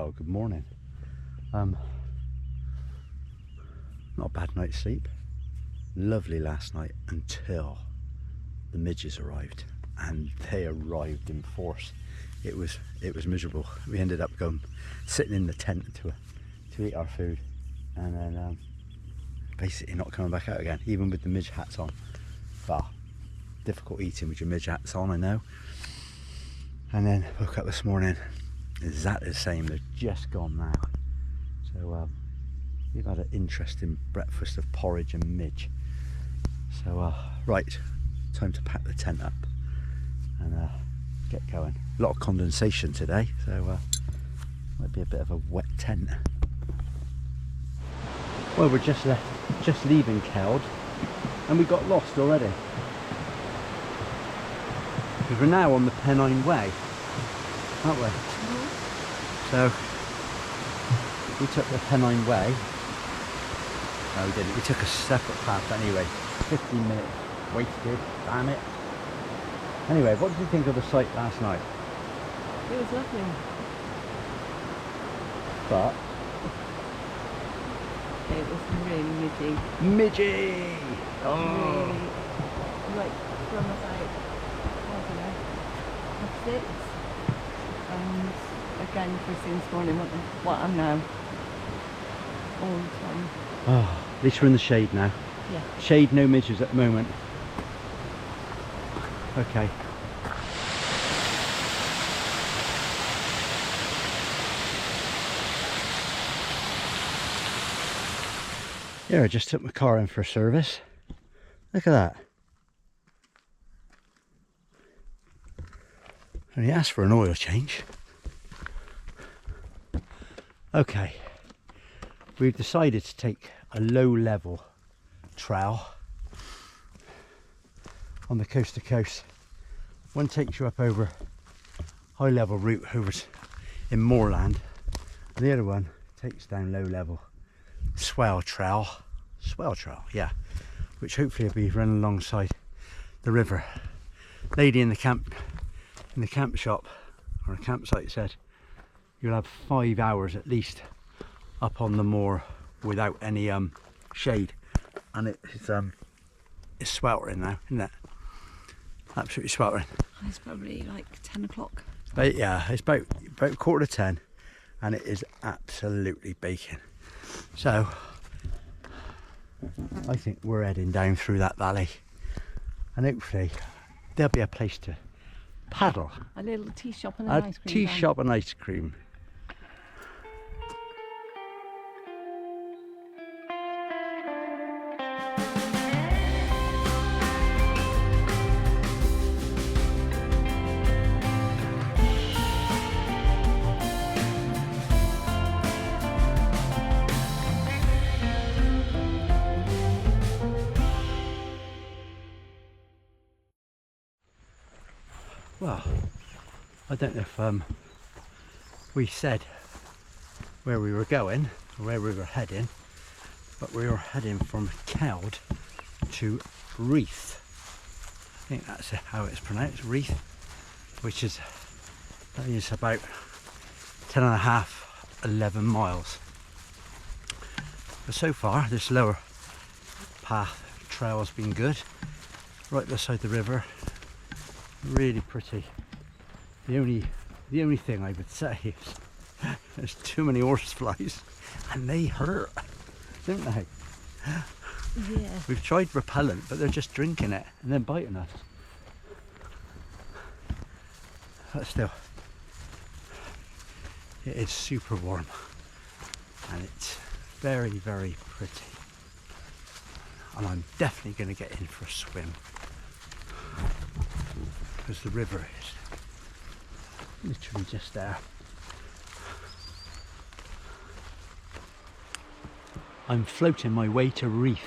Well, good morning. Not a bad night's sleep. Lovely last night until the midges arrived, and they arrived in force. It was miserable. We ended up sitting in the tent to eat our food, and then basically not coming back out again, even with the midge hats on. Well, difficult eating with your midge hats on, I know. And then woke up this morning, exactly the same. They're just gone now. So we've had an interesting breakfast of porridge and midge. So right, time to pack the tent up and get going. A lot of condensation today, so might be a bit of a wet tent. Well, we're just leaving Keld, and we got lost already. Because we're now on the Pennine Way, aren't we? Mm-hmm. So we took the Pennine Way. No, we didn't. We took a separate path anyway. 15 minutes wasted. Damn it. Anyway, what did you think of the site last night? It was lovely. But it was really midgy. Midgy! Oh! Really, like from about, I don't know, 6. And again, first thing this morning, what I'm now, all the time. Oh, at least we're in the shade now. Yeah. Shade, no midges at the moment. Okay. Yeah, I just took my car in for a service. Look at that. Only asked for an oil change. Okay. We've decided to take a low level trail on the coast to coast. One takes you up over high level route over in moorland, and the other one takes down low level swale trail, yeah, which hopefully will be running alongside the river. Lady in the camp shop or a campsite said you'll have 5 hours at least up on the moor without any shade, and it's sweltering now, isn't it? Absolutely sweltering. It's probably like 10 o'clock. But yeah, it's about 9:45, and it is absolutely baking. So I think we're heading down through that valley, and hopefully there'll be a place to paddle. A little tea shop and an ice cream. Tea shop and ice cream. Well, I don't know if we said where we were going or where we were heading, but we were heading from Keld to Reeth. I think that's how it's pronounced, Reeth, which is, I think it's about 10.5, 11 miles. But so far, this lower path trail has been good, right beside the river. Really pretty. The only thing I would say is there's too many horseflies, and they hurt, don't they? Yeah. We've tried repellent, but they're just drinking it and then biting us. But still, it is super warm, and it's very, very pretty. And I'm definitely going to get in for a swim, because the river is literally just there. I'm floating my way to Reeth.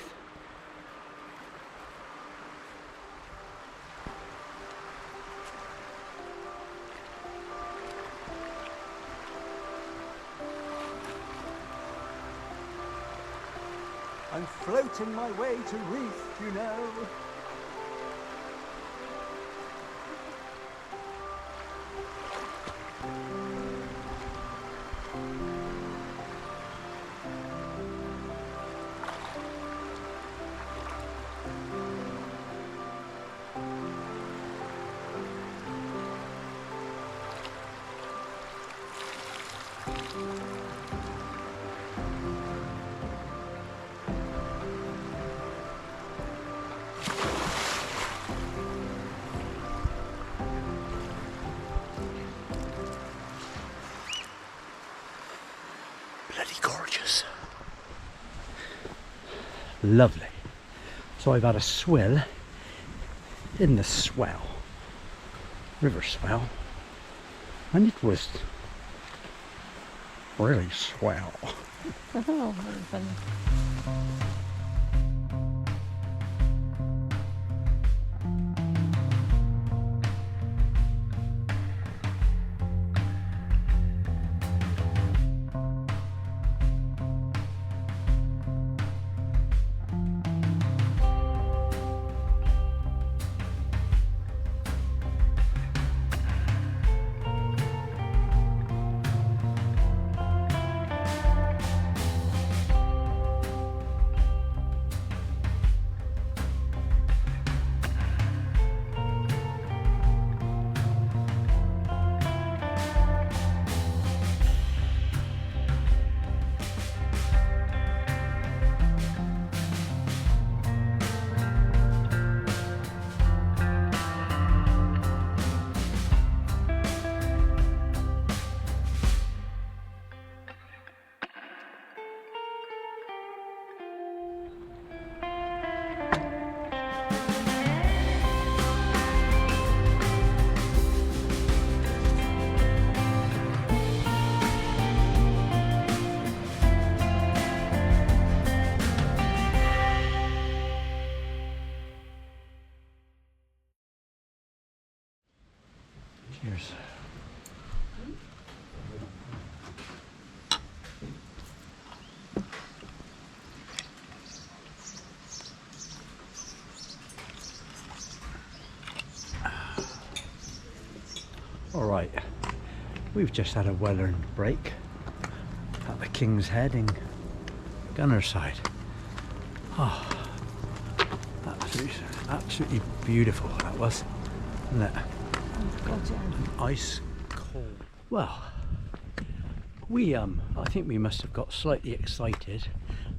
I'm floating my way to Reeth, you know. lovely. So I've had a swill in the Swale, River Swale, and it was really swell. Oh, very funny. Cheers. All right, we've just had a well-earned break at the King's Head in Gunnerside. Oh, absolutely beautiful that was, wasn't it? God, yeah. Ice cold. Well, I think we must have got slightly excited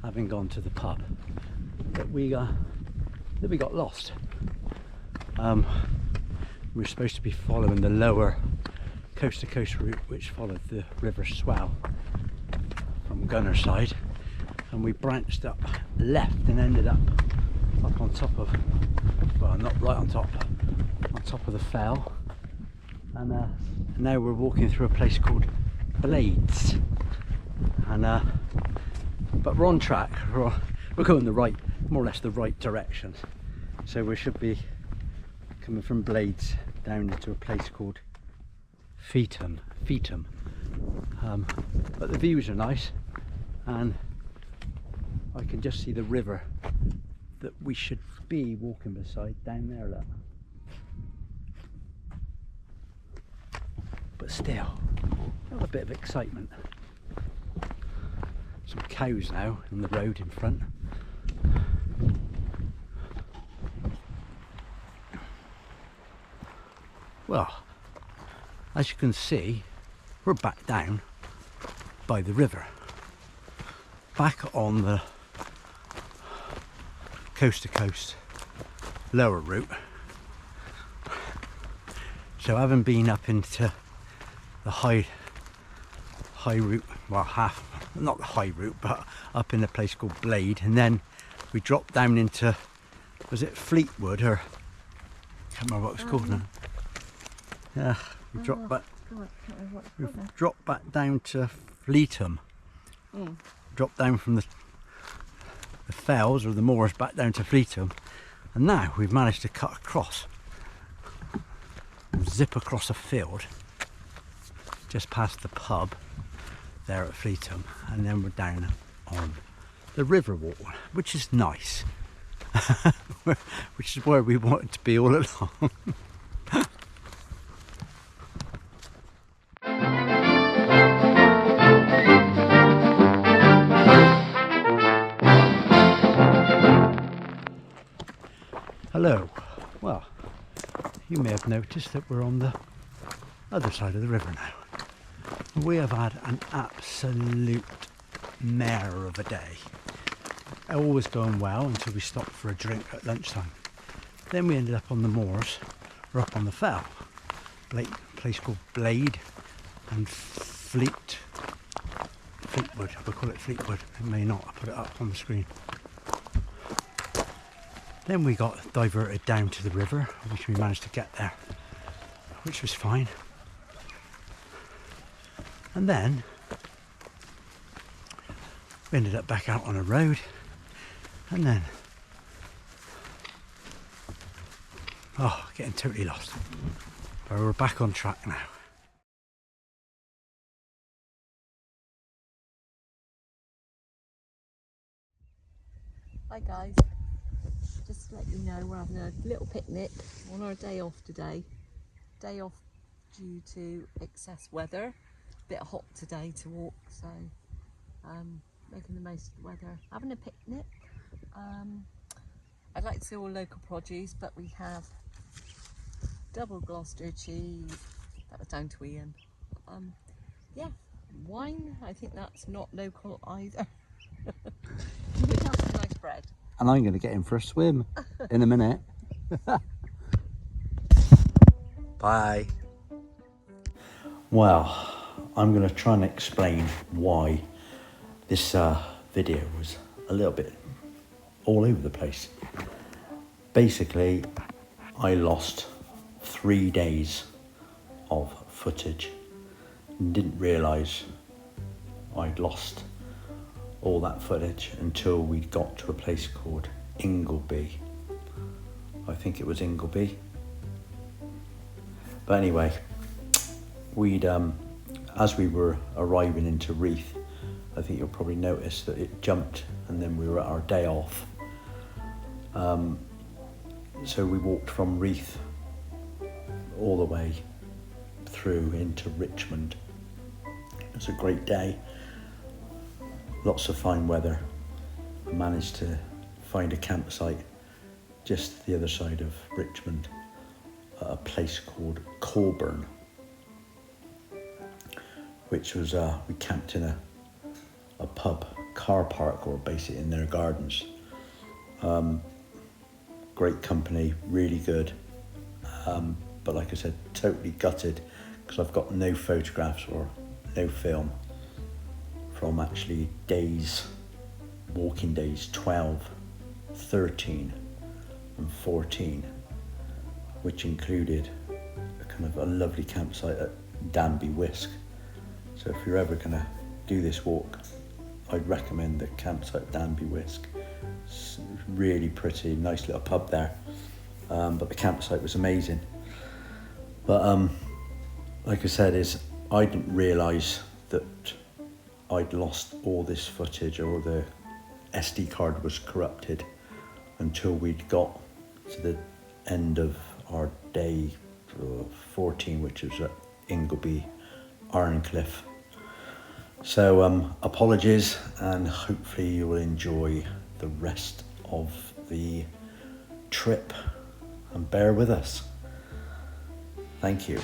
having gone to the pub that we got lost. We were supposed to be following the lower coast to coast route which followed the River Swale from Gunnerside, and we branched up left and ended up on top of, well, not right on top of the fell. And now we're walking through a place called Blades, and but we're on track. We're going more or less the right direction. So we should be coming from Blades down into a place called Feetham. But the views are nice, and I can just see the river that we should be walking beside down there. Look. But still, have a bit of excitement. Some cows now on the road in front. Well, as you can see, we're back down by the river, back on the coast to coast lower route. So having been up into the high route, well, not the high route, but up in a place called Blade, and then we dropped down into, was it Fleetwood, or I can't remember what it's called now. Yeah, we dropped back down to Fleetham. Dropped down from the fells or the moors back down to Fleetham, and now we've managed to cut across, zip across a field just past the pub there at Fleetham, and then we're down on the river walk, which is nice. Which is where we wanted to be all along. Hello. Well, you may have noticed that we're on the other side of the river now. We have had an absolute mare of a day. All was going well until we stopped for a drink at lunchtime. Then we ended up on the moors, or up on the fell, a place called Blade and Fleetwood. We'll call it Fleetwood. It may not. I'll put it up on the screen. Then we got diverted down to the river, which we managed to get there, which was fine. And then we ended up back out on a road, and then getting totally lost. But we're back on track now. Hi guys, just to let you know we're having a little picnic on our day off today. Day off due to excess weather. A bit hot today to walk, so making the most of the weather. Having a picnic. I'd like to see all local produce, but we have double Gloucester cheese. That was down to Ian. Yeah, wine. I think that's not local either. We have some nice bread. And I'm going to get in for a swim in a minute. Bye. Well, I'm going to try and explain why this video was a little bit all over the place. Basically, I lost 3 days of footage and didn't realise I'd lost all that footage until we got to a place called Ingleby. I think it was Ingleby. But anyway, we'd as we were arriving into Reeth, I think you'll probably notice that it jumped, and then we were at our day off. So we walked from Reeth all the way through into Richmond. It was a great day. Lots of fine weather. I managed to find a campsite just the other side of Richmond at a place called Colburn, which was, we camped in a pub car park, or basically in their gardens. Great company, really good. But like I said, totally gutted because I've got no photographs or no film from actually walking days 12, 13 and 14, which included a kind of a lovely campsite at Danby Wisk. So if you're ever gonna do this walk, I'd recommend the campsite at Danby Wisk. It's really pretty, nice little pub there. But the campsite was amazing. But like I said, I didn't realise that I'd lost all this footage, or the SD card was corrupted, until we'd got to the end of our day 14, which was at Ingleby, Ironcliff. So apologies, and hopefully you will enjoy the rest of the trip and bear with us. Thank you.